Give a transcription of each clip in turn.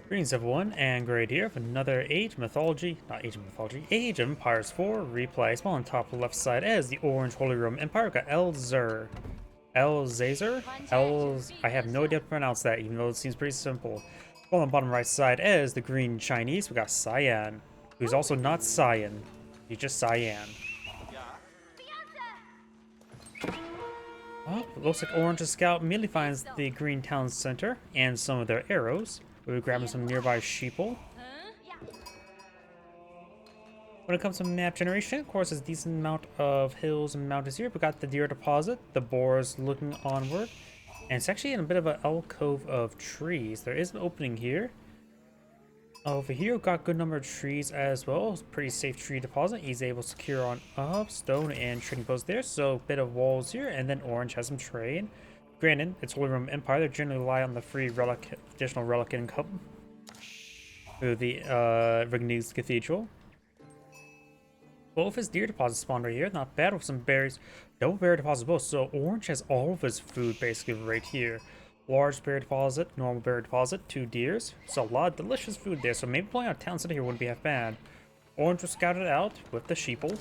Greetings everyone, and Great here with another Age Empires 4 replay. Small on top left side as the Orange Holy Roman Empire. Got Elazer? I have no idea how to pronounce that, even though it seems pretty simple. On the bottom right side as the Green Chinese, we got Cyane, who's also not Cyane, he's just Cyane. Oh, it looks like Orange's scout immediately finds the Green Town Center and some of their arrows. We'll be grabbing some nearby sheeple. When it comes to map generation, of course, there's a decent amount of hills and mountains here. We got the deer deposit, the boars looking onward, and it's actually in a bit of an alcove of trees. There is an opening here. Over here, we've got a good number of trees as well. Pretty safe tree deposit. He's able to secure on up, stone, and trading post there. So, a bit of walls here, and then Orange has some trade. Granted, it's Holy Roman Empire. They generally rely on the free additional relic income through the Rigny's Cathedral. Both his deer deposits spawned right here. Not bad with some berries. Double berry deposits both. So Orange has all of his food basically right here. Large berry deposit, normal berry deposit, 2 deers. So a lot of delicious food there. So maybe pulling out town center here wouldn't be half bad. Orange was scouted out with the sheeple.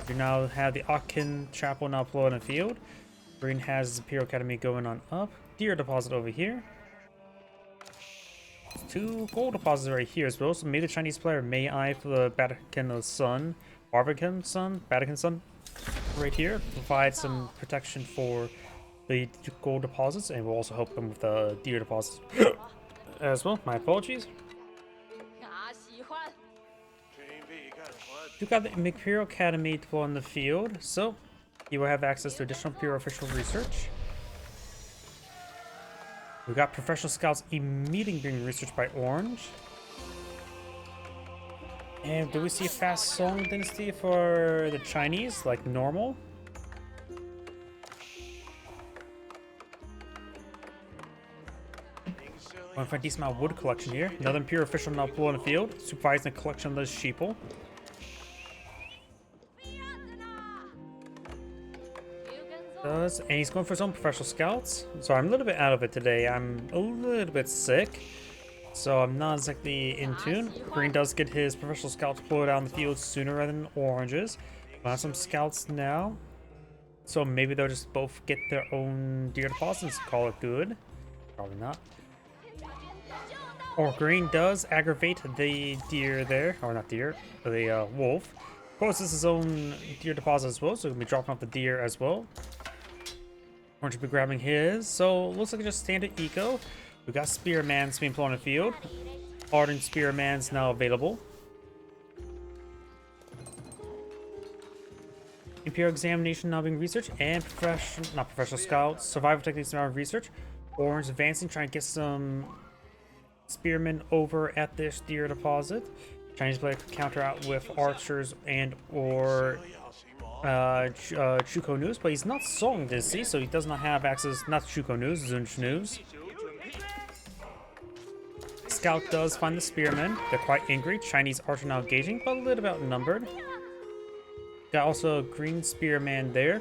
You now have the Akin Chapel now deployed in the field. Green has his Imperial Academy going on up. Deer deposit over here. 2 gold deposits right here as well. So maybe the Chinese player may eye for the Vatican Sun, right here. Provide some protection for the gold deposits, and we'll also help them with the deer deposits as well. My apologies. You got the Imperial Academy deployed in the field, so you will have access to additional Imperial official research. We got professional scouts immediately being researched by Orange. And do we see a fast Song dynasty for the Chinese, like normal? Want to find a decent amount of wood collection here. Another Imperial official now deployed in the field, supervising the collection of those sheeple. And he's going for his own professional scouts. So I'm a little bit out of it today. I'm a little bit sick, so I'm not exactly in tune. Green does get his professional scouts deployed out in the field sooner rather than Orange's. We have some scouts now, so maybe they'll just both get their own deer deposits and call it good. Probably not. Or Green does aggravate the deer there, or not deer, the wolf. Of course, this is his own deer deposit as well, so he'll be dropping off the deer as well. Orange will be grabbing his, so looks like just standard eco. We got Spearman's being put on the field. Ardent Spearman's now available. Imperial Examination now being researched, and professional scouts. Survival techniques now research. Orange advancing, trying to get some spearmen over at this deer deposit. Chinese player could counter out with archers and or Chuko News, but he's not Song this so he does not have access, not Chuko News, Zunch News. Scout does find the spearmen. They're quite angry. Chinese archer now engaging, but a little bit outnumbered. Got also a green spearman there.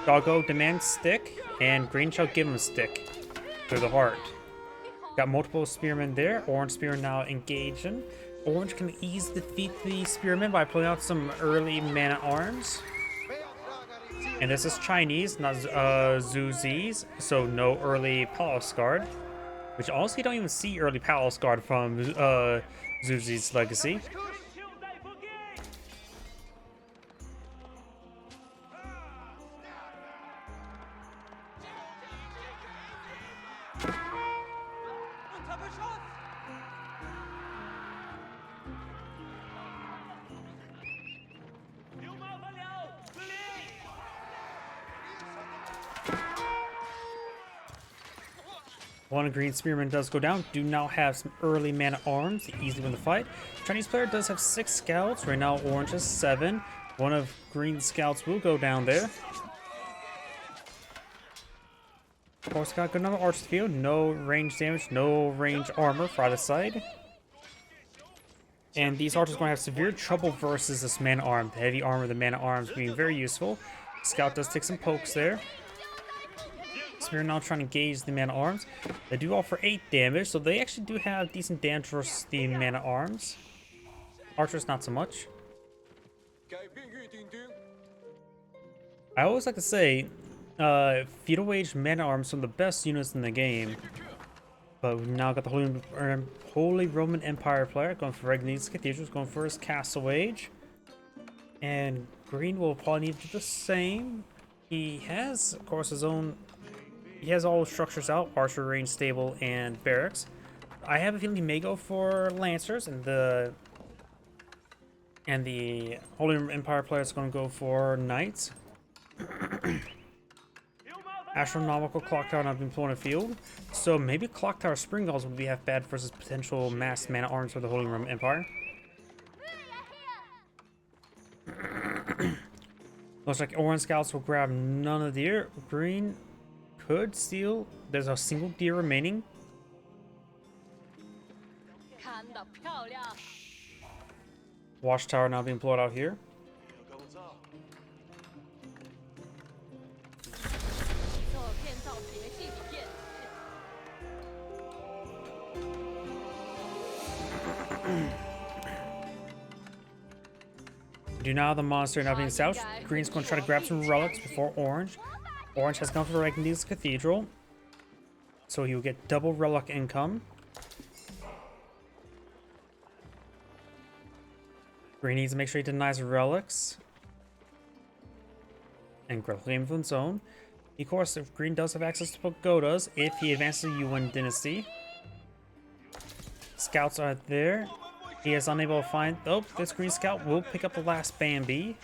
Doggo demands stick, and Green shall give him a stick through the heart. Got multiple spearmen there. Orange spearman now engaging. Orange can easily defeat the spearmen by pulling out some early man-at-arms. And this is Chinese, not Zuzi's, so no early Palace Guard. Which also you don't even see early Palace Guard from Zuzi's legacy. One green spearman does go down. Do now have some early man-at-arms to easily win the fight. Chinese player does have 6 scouts. Right now Orange has 7. One of green scouts will go down there. Of course, got a good number of archers field. No range damage, no range armor for either side. And these archers are going to have severe trouble versus this man-at-arm. The heavy armor of the man-at-arms being very useful. Scout does take some pokes there. Spear now trying to gauge the man-at-arms. They do offer 8 damage, so they actually do have decent damage versus the man-at-arms. Archers, not so much. I always like to say, Feudal Age man-at-arms are some of the best units in the game. But we've now got the Holy Roman Empire player going for Regni's Cathedrals, going for his Castle Age. And green will probably need to do the same. He has, of course, his own... He has all the structures out, archer range, stable, and barracks. I have a feeling he may go for Lancers, and the Holy Roman Empire player is going to go for Knights. Astronomical Clock Tower not being put on the field, so maybe Clock Tower Spring Gulls would be half bad versus potential mass man-at-arms for the Holy Roman Empire. Looks like Orange Scouts will grab none of the deer. Green could steal. There's a single deer remaining. Watchtower now being pulled out here. Do now the monster now being south. Green's going to try to grab some relics before Orange. Orange has gone for Regni's Cathedral, so he will get double relic income. Green needs to make sure he denies relics and claim from zone. Of course, if Green does have access to pagodas, if he advances the Yuan dynasty. Scouts are there. He is unable to find... Oh, this green scout will pick up the last Bambi.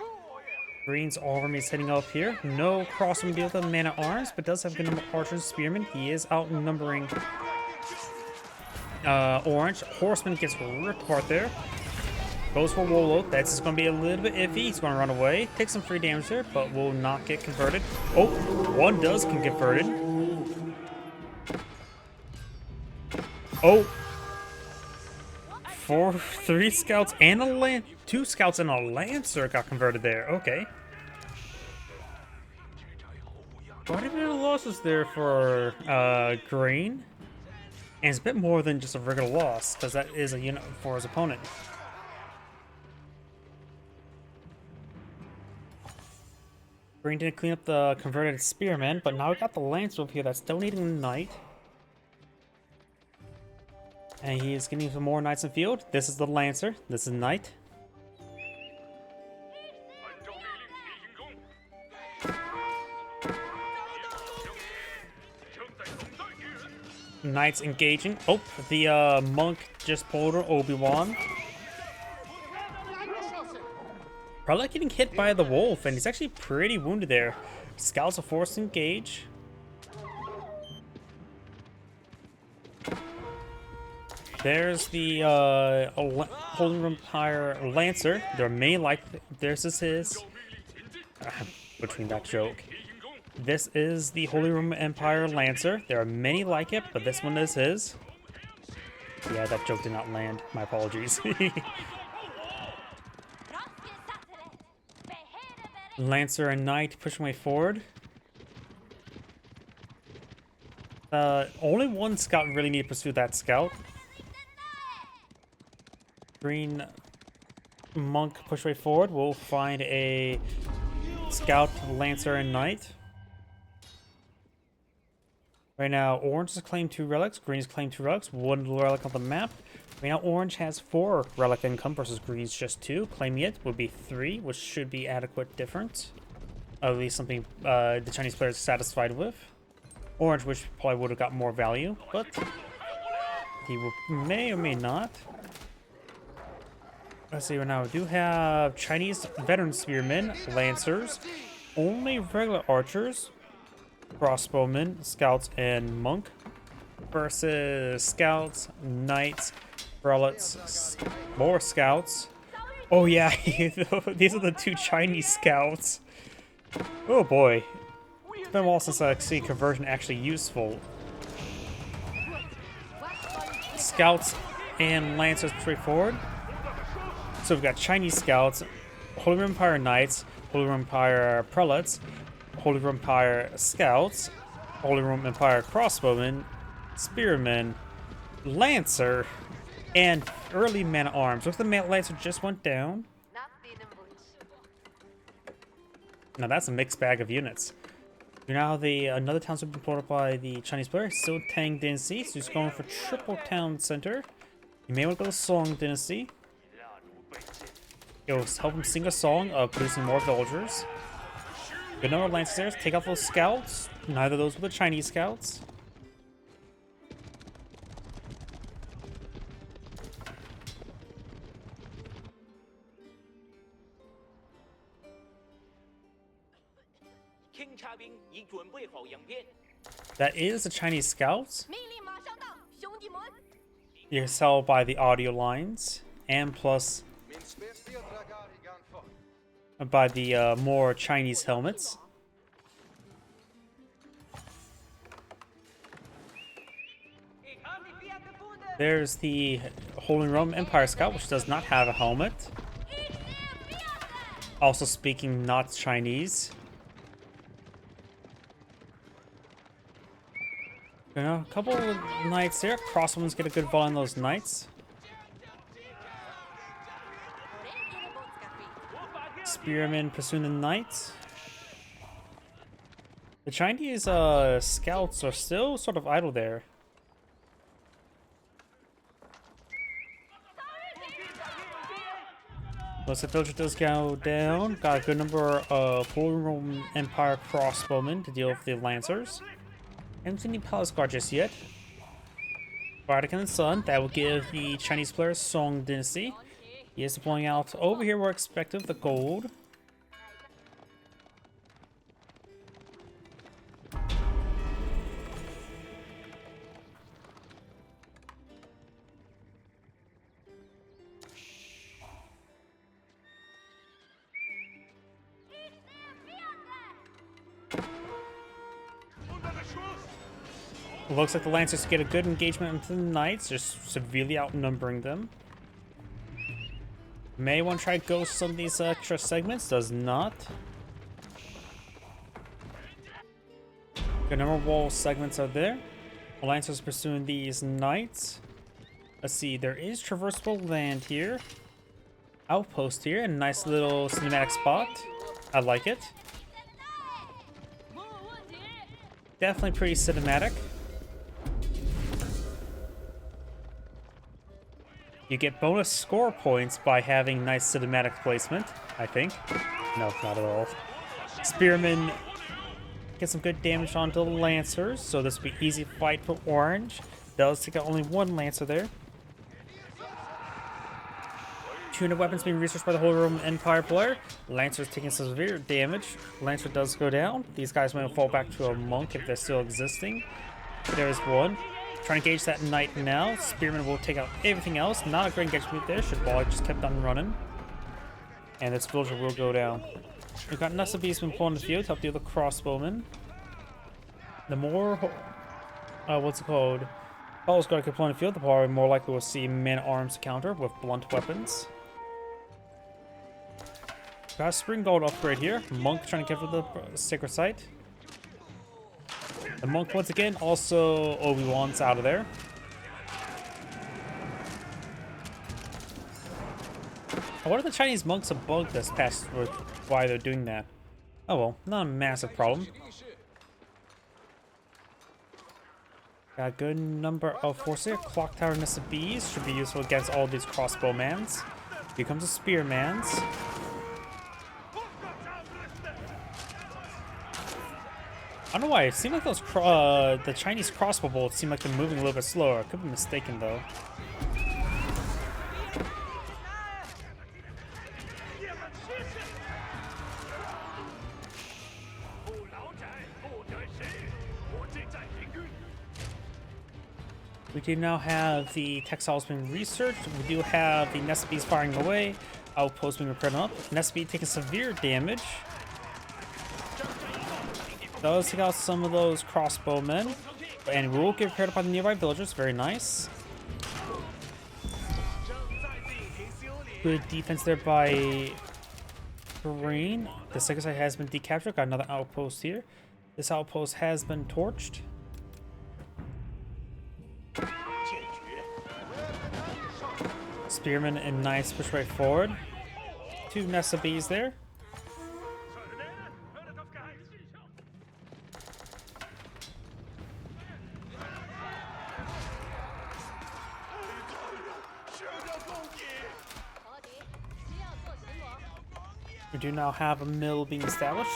Green's army is heading up here. No crossing deal with the man-at-arms, but does have a good number of archers and spearmen. He is outnumbering Orange. Horseman gets ripped apart there. Goes for Wolo. That's just going to be a little bit iffy. He's going to run away. Takes some free damage there, but will not get converted. Oh, one does get converted. Oh. 3 scouts and a 2 scouts and a lancer got converted there. Okay. Quite a bit of losses there for Green. And it's a bit more than just a regular loss, because that is a unit for his opponent. Green didn't clean up the converted spearman, but now we got the lancer over here that's donating the knight. And he is getting some more knights in the field. This is the lancer. This is knight. Knights engaging. Oh, the monk just pulled her Obi-Wan. Probably getting hit by the wolf, and he's actually pretty wounded there. Scouts are forced to engage. There's the Holy Roman Empire Lancer. There are many like this is his. Between that joke. This is the Holy Roman Empire Lancer. There are many like it, but this one is his. Yeah, that joke did not land. My apologies. Lancer and Knight pushing way forward. Only one scout really need to pursue that scout. Green monk push way forward. We'll find a scout, lancer, and knight. Right now, orange has claimed 2 relics. Green's claimed 2 relics. 1 relic on the map. Right now, orange has 4 relic income versus green's just 2. Claiming it would be 3, which should be adequate difference. At least something the Chinese player is satisfied with. Orange, which probably would have got more value, but he may or may not. Let's see, right now we do have Chinese veteran spearmen, lancers, only regular archers, crossbowmen, scouts, and monk, versus scouts, knights, prelates, more scouts. Oh yeah, these are the 2 Chinese scouts. Oh boy, it's been a while since I've seen conversion actually useful. Scouts and lancers straightforward. So we've got Chinese scouts, Holy Roman Empire knights, Holy Roman Empire prelates, Holy Roman Empire scouts, Holy Roman Empire crossbowman, spearman, lancer, and early man-at-arms. Looks like the lancer just went down. Now that's a mixed bag of units. Now another town's been pulled up by the Chinese player, still Tang Dynasty, so he's going for triple town center. You may want to go to Song Dynasty. It'll help him sing a song of producing more villagers. Good number of lancers there. Take out those scouts. Neither of those were the Chinese scouts. That is the Chinese scouts. You can tell by the audio lines, and plus by the more Chinese helmets. There's the Holy Roman Empire Scout, which does not have a helmet. Also speaking not Chinese. You know, a couple of knights there. Crossbows get a good volley on those knights. Spearmen pursuing the knights. The Chinese scouts are still sort of idle there. Looks like villager does go down. Got a good number of Holy Roman Empire crossbowmen to deal with the lancers. Haven't seen any palace guard just yet. Bardic and the Sun, that will give the Chinese player Song Dynasty. He is deploying out over here where expected the gold. Looks like the Lancers get a good engagement with the Knights, just severely outnumbering them. May want to try to ghost some of these extra segments, does not. Good number of wall segments are there. The Lancers pursuing these Knights. Let's see, there is traversable land here. Outpost here, a nice little cinematic spot. I like it. Definitely pretty cinematic. You get bonus score points by having nice cinematic placement, I think. No, not at all. Spearmen get some good damage onto the Lancers, so this will be easy fight for Orange. Does take out only one Lancer there. 200 weapons being researched by the Holy Roman Empire player. Lancer's taking some severe damage. Lancer does go down. These guys might fall back to a monk if they're still existing. There's one. Trying to engage that knight now. Spearman will take out everything else. Not a great engagement there. Should ball just kept on running. And this villager will go down. We've got Nessa Beastman pulling the field to help deal with the crossbowmen. The more what's it called? Paul's got to keep pulling the field, the more likely we'll see man-at-arms counter with blunt weapons. Got a spring gold upgrade here. Monk trying to get rid of the sacred site. The monk once again, also Obi-Wan's out of there. What if the Chinese monks have bugged this past with why they're doing that? Oh well, not a massive problem. Got a good number of forces here. Clock Tower Nissa Bees should be useful against all these crossbowmans. Here comes the spearmans. I don't know why, it seemed like those the Chinese crossbow bolts seem like they're moving a little bit slower. I could be mistaken though. We do now have the textiles being researched. We do have the Nest Bees firing away. Outpost being repaired up. Nest Bee taking severe damage. Does take out some of those crossbowmen. And will get repaired up by the nearby villagers. Very nice. Good defense there by Green. The second side has been decaptured. Got another outpost here. This outpost has been torched. Spearman and Knights push right forward. 2 nests of bees there. We do now have a mill being established.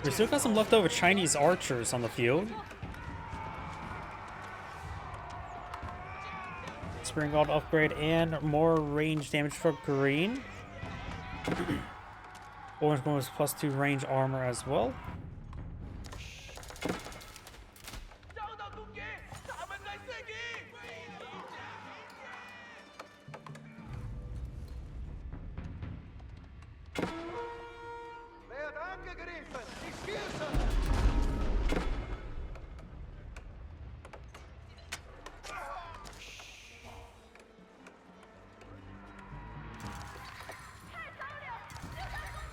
We still got some leftover Chinese archers on the field. Spring Gold upgrade and more range damage for green. Orange one was +2 range armor as well.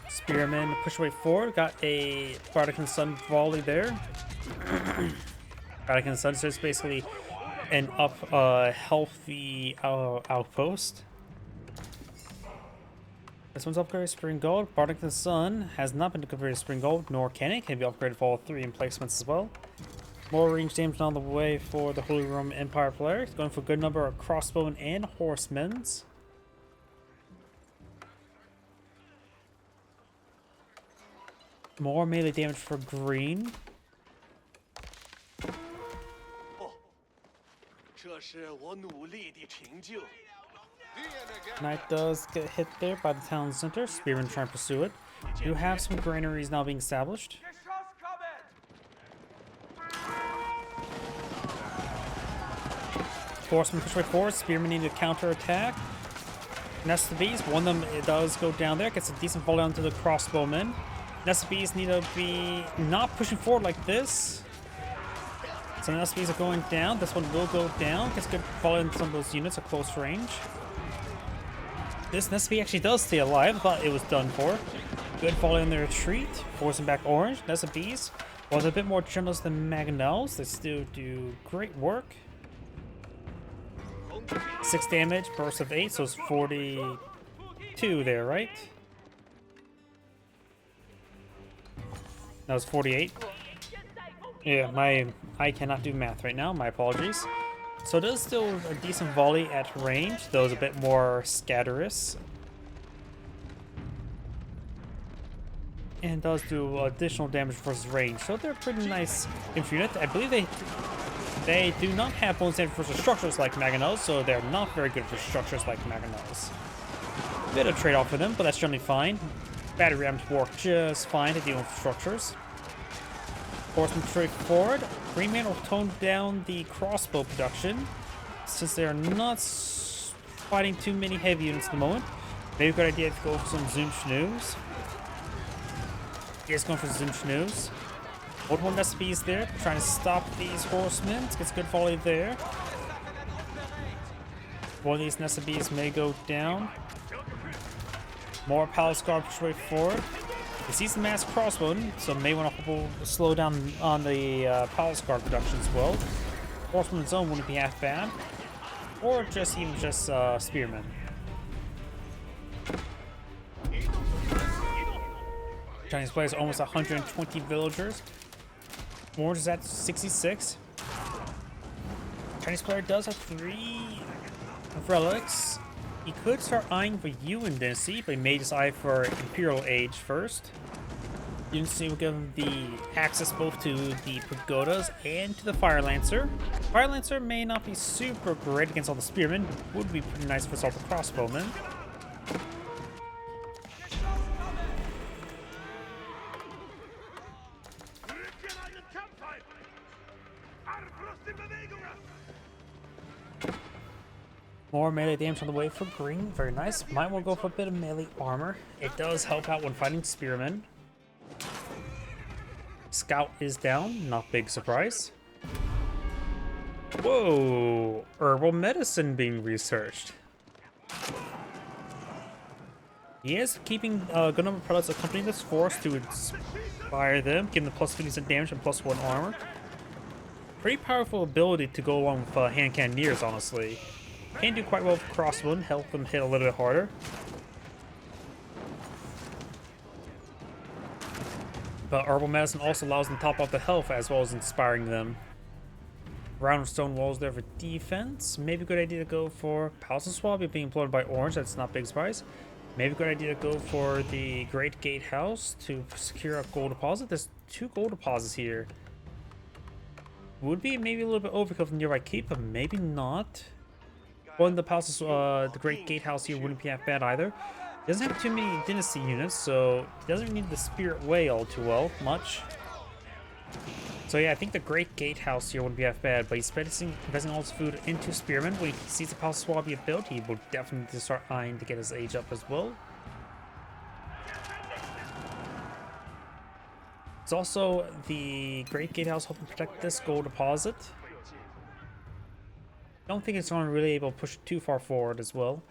Spearman push way forward. Got a Bardic Sun volley there. Bardic Sun is basically an healthy outpost. This one's upgraded Spring Gold. Bardic Sun has not been upgraded to Spring Gold, nor can it. Can be upgraded for all 3 emplacements as well. More range damage on the way for the Holy Roman Empire player. He's going for a good number of crossbowmen and horsemen's. More melee damage for green. Knight does get hit there by the town center. Spearman trying to pursue it. You have some granaries now being established. Horseman push right forward. Spearman need to counter attack. Nest of bees. One of them it does go down there. Gets a decent fall down to the crossbowmen. Nest of bees need to be not pushing forward like this. So Nest of bees are going down. This one will go down. Gets good fall in some of those units at close range. This Nest of bee actually does stay alive. I thought it was done for. Good fall in the retreat. Forcing back orange. Nest of bees was a bit more generous than Mangonels. They still do great work. 6 damage, burst of 8, so it's 42 there, right? That was 48. Yeah, I cannot do math right now. My apologies. So it is still a decent volley at range, though it's a bit more scatterous. And does do additional damage versus range, so they're pretty nice infantry unit. I believe they do not have bonus damage versus structures like Mangonels, so they're not very good for structures like Mangonels. Bit of trade-off for them, but that's generally fine. Battery rams work just fine to deal with structures. Horseman straight forward. Green Man will tone down the crossbow production since they are not fighting too many heavy units at the moment. Maybe a good idea to go for some Zoom Schnoos. He's going for Zoom Schnoos. Old one Nest of bees there, trying to stop these horsemen. Gets good volley there. One of these Nest of bees may go down. More Palace Guard push way forward. He sees the mass crossbow, so may want to slow down on the Palace Guard production as well. Horseman's own wouldn't be half bad. Or just even just Spearmen. Chinese players almost 120 villagers. Orange is at 66. Chinese player does have 3 relics. He could start eyeing for Yuan Dynasty, but he may just eye for Imperial Age first. Yuan Dynasty will give him the access both to the pagodas and to the Fire Lancer. Fire Lancer may not be super great against all the spearmen, but would be pretty nice for all the crossbowmen. More melee damage on the way for green. Very nice. Might well go for a bit of melee armor. It does help out when fighting spearmen. Scout is down. Not big surprise. Whoa! Herbal medicine being researched. He is keeping a good number of products accompanying this force to inspire them, giving them plus 50% damage and plus 1 armor. Pretty powerful ability to go along with hand cannoneers, honestly. Can do quite well with crossbow, help them hit a little bit harder. But herbal medicine also allows them to top off the health as well as inspiring them. Round stone walls there for defense. Maybe a good idea to go for Palace of Swab being employed by Orange. That's not big surprise. Maybe a good idea to go for the Great Gatehouse to secure a gold deposit. There's 2 gold deposits here. Would be maybe a little bit overkill from nearby keep, but maybe not. Going the Palace of the Great Gatehouse here wouldn't be that bad either. He doesn't have too many dynasty units, so he doesn't need the Spirit Way all too much. So yeah, I think the Great Gatehouse here wouldn't be that bad, but he's investing all his food into Spearman. When he sees the Palace Swab be built, he will definitely start eyeing to get his age up as well. It's also the Great Gatehouse helping protect this gold deposit. Don't think it's going to really able to push it too far forward as well.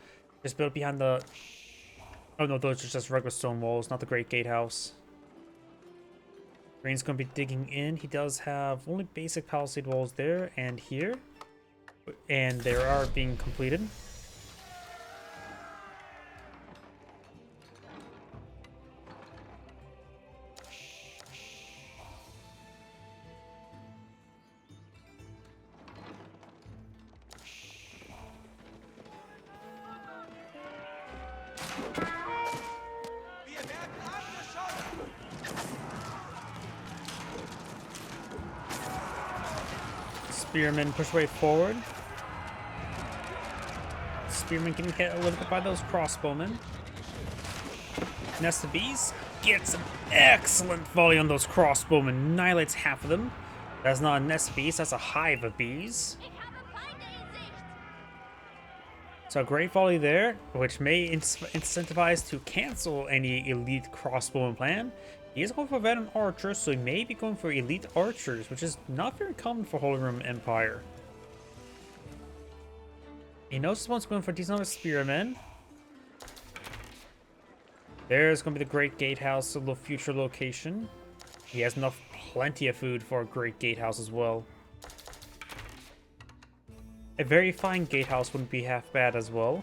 Just built behind the... Oh no, those are just regular stone walls, not the Great Gatehouse. Green's going to be digging in. He does have only basic palisade walls there and here. And they are being completed. Spearmen push way forward. Spearmen getting hit a little bit by those crossbowmen. Nest of Bees gets an excellent volley on those crossbowmen. Annihilates half of them. That's not a nest of bees, that's a hive of bees. So a great volley there, which may incentivize to cancel any elite crossbowman plan. He is going for veteran archers, so he may be going for elite archers, which is not very common for Holy Roman Empire. He knows this one's going for a decent number of spearmen. There's going to be the Great Gatehouse, a little future location. He has plenty of food for a Great Gatehouse as well. A very fine gatehouse wouldn't be half bad as well.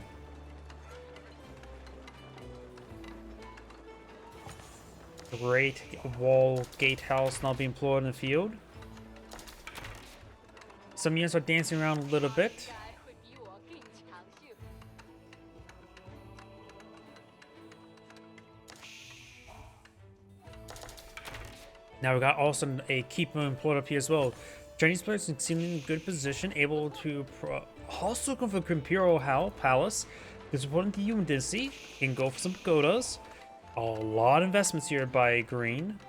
Great wall gatehouse now being employed in the field. Some units are dancing around a little bit. Now we got also a keeper employed up here as well. Chinese players in seemingly good position, able to also go for the Imperial Palace. Because supporting the human dynasty, can go for some pagodas. A lot of investments here by Green.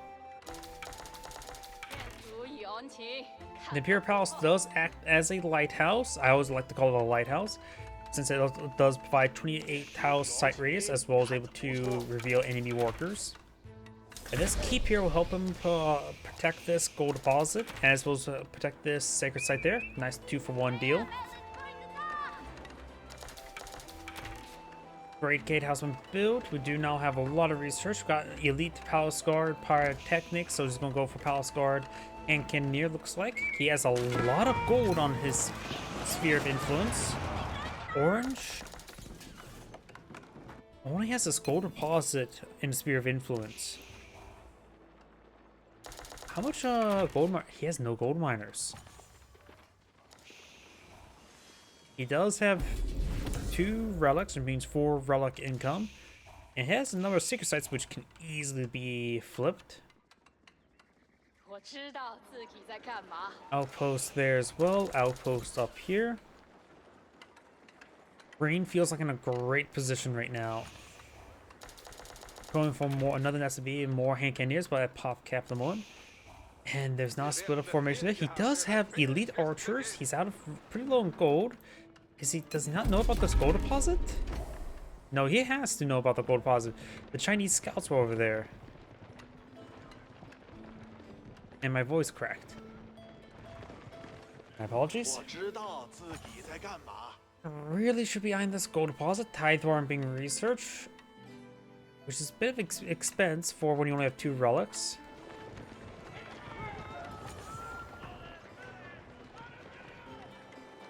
The Imperial Palace does act as a lighthouse. I always like to call it a lighthouse, since it does provide 28 house sight radius, as well as able to reveal enemy workers. And this keep here will help him protect this gold deposit, as well as protect this sacred site there. Nice 2-for-1 deal. Great gatehouse been built. We do now have a lot of research. We've got elite palace guard, pyrotechnics, so he's gonna go for palace guard and cannoneer. Looks like he has a lot of gold on his sphere of influence. Orange only has this gold deposit in the sphere of influence. How much gold he has no gold miners. He does have 2 relics, which means 4 relic income. And he has a number of secret sites which can easily be flipped. Outpost there as well. Outpost up here. Green feels like in a great position right now. Going for another nest to be more hand cannoneers, but I pop cap them on. And there's not a split up formation there. He does have elite archers. He's out of pretty low in gold. Does he not know about this gold deposit? No, he has to know about the gold deposit. The Chinese scouts were over there. And my voice cracked. My apologies. Really should be eyeing this gold deposit. Tithe War being researched. which is a bit of expense for when you only have 2 relics.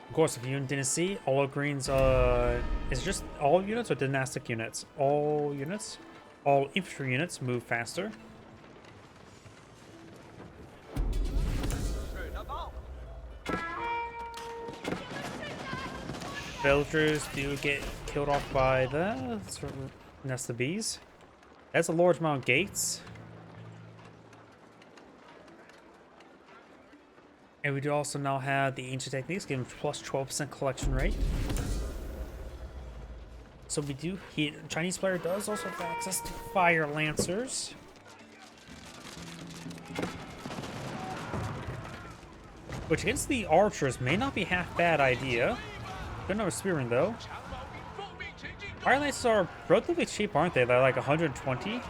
Of course, if you didn't see, all greens is just all units or dynastic units? All units. All infantry units move faster. Villagers do get killed off by the nest of bees. That's a large amount of gates. And we do also now have the ancient techniques giving plus 12% collection rate. So we do, Chinese player does also have access to fire lancers. Which against the archers may not be half bad idea. Good number spearmen though. Fire lancers are relatively cheap, aren't they? They're like 120.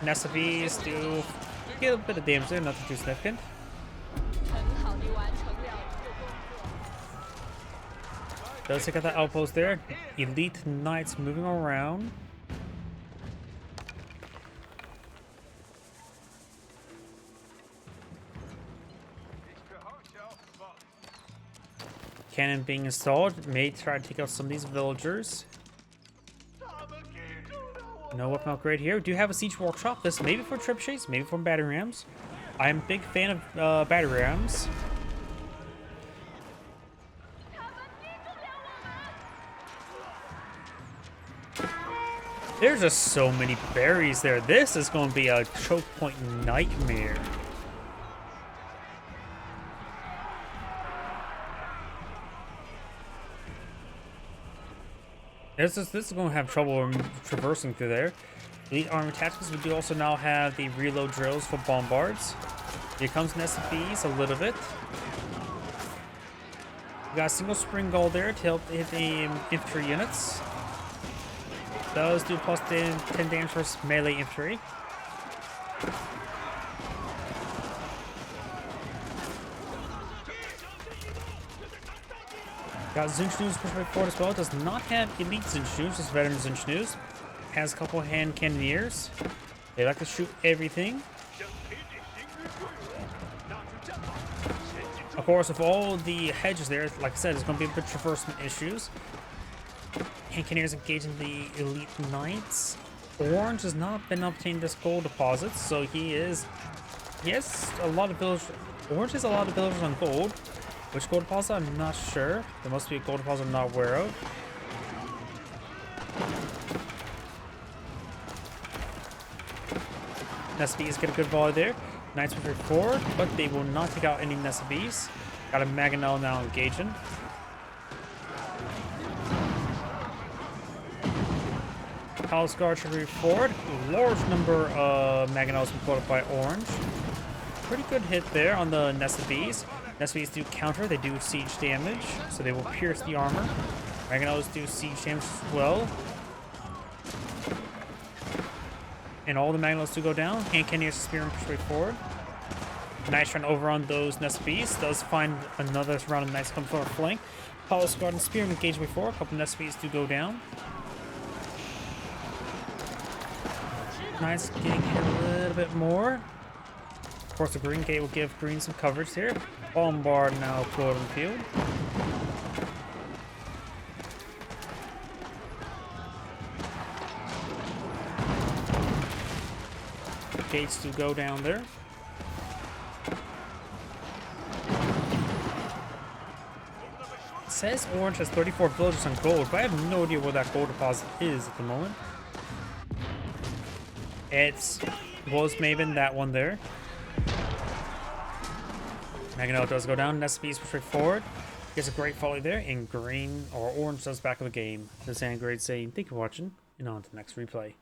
Nest of bees do get a bit of damage there, nothing too significant. Does take out that outpost there. Elite knights moving around. Cannon being installed. May try to take out some of these villagers. No weapon upgrade here. We do have a siege workshop. This may be for trebuchets, maybe for battery rams. I'm a big fan of battery rams. There's just so many berries there. This is going to be a choke point nightmare. This is going to have trouble traversing through there. Elite army tactics. We do also now have the reload drills for bombards. Here comes nest of bees a little bit. We got a single spring goal there to help hit the infantry units. Does do plus 10 damage for melee infantry. Got Zinchnoos pushed right forward as well. Does not have elite Zinchnoos, just veteran Zinchnoos. Has a couple hand cannoneers. They like to shoot everything. Of course, with all the hedges there, like I said, there's going to be a bit of traversement issues. Hand cannoneers engaging the elite knights. Orange has not been obtaining this gold deposit, so he has a lot of villagers. Orange has a lot of villagers on gold. Which gold deposit? I'm not sure. There must be a gold deposit I'm not aware of. Nest of bees get a good volley there. Knights move forward, but they will not take out any nest of bees. Got a Mangonel now engaging. Palace Guard should move forward. Large number of Mangonels been put up by Orange. Pretty good hit there on the nest of bees. Nest of bees do counter, they do siege damage, so they will pierce the armor. Mangonels do siege damage as well. And all the Mangonels do go down. Hand cannoneers spearmen push way forward. Knights trying to overrun those nest of bees. Does find another round of knights come for a flank. Palace Guard and spearmen engage way forward. A couple nest of bees do go down. Knights getting hit a little bit more. Of course, the green gate will give green some coverage here. Bombard now put on the field. Gates do go down there. It says Orange has 34 villagers on gold, but I have no idea where that gold deposit is at the moment. It was Maven, that one there. Mangonel does go down. Nest of bees push forward. Gets a great volley there, and green or orange does back of the game. This is Grade saying thank you for watching, and on to the next replay.